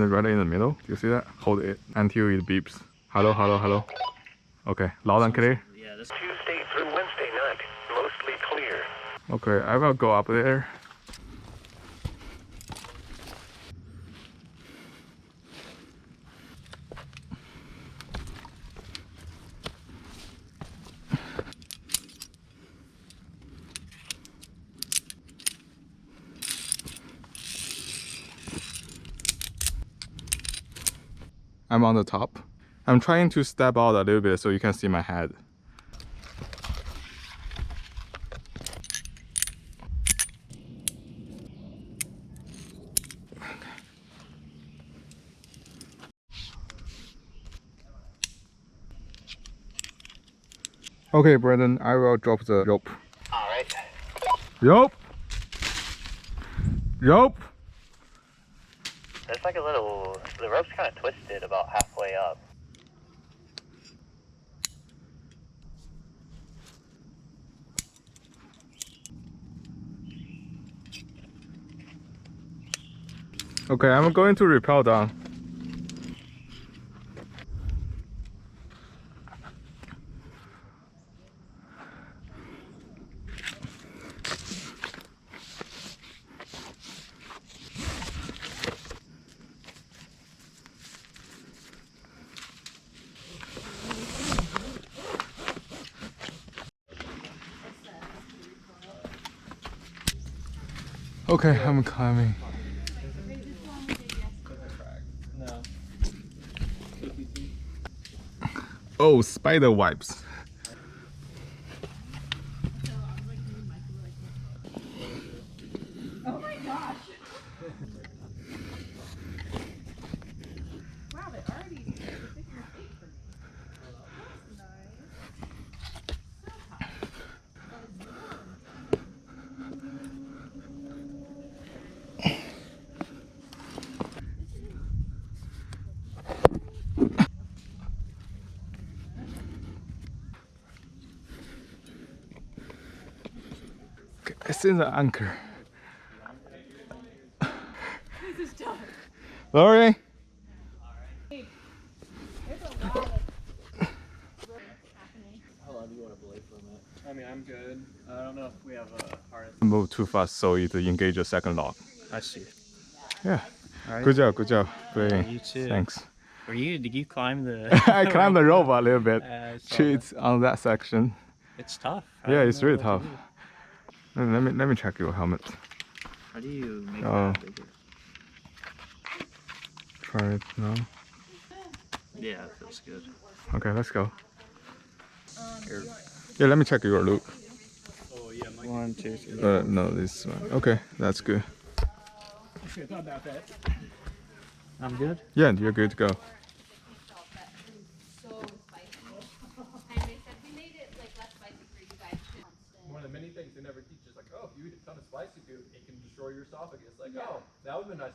right in the middle. Do you see that? Hold it until it beeps. Hello, hello, hello. Okay, loud and clear. Yeah, this Tuesday through Wednesday night, mostly clear. Okay, I will go up there. I'm on the top. I'm trying to step out a little bit so you can see my head. Okay, Brandon, I will drop the rope. Alright. Rope! Rope! There's like a little... The rope's kind of twisted about halfway up. Okay, I'm going to rappel down. Okay, I'm climbing. Oh, spider wipes. Oh my gosh! Wow, they already did a big mistake for me. That's nice. So hot. Okay, it's in the anchor. This is tough. Lori? There's a lot of happening. How long do you want to belay for a minute? I mean, I'm good. I don't know if we have a harness. Move too fast so it engage a second lock. I see. Yeah. All right. Good job playing. You too. Thanks. Did you climb the... I climbed the rope a little bit. Cheats on that section. It's tough. Yeah, it's really tough. Let me check your helmet. How do you make that bigger? Try it now. Yeah, it feels good. Okay, let's go. Yeah, let me check your loop. Oh yeah, 1, 2, 3. No, this one. Okay, that's good. I'm good. Yeah, you're good to go. One of the many things they never teach is like, oh, if you eat a ton of spicy food, it can destroy your esophagus. Like, oh, that would be nice.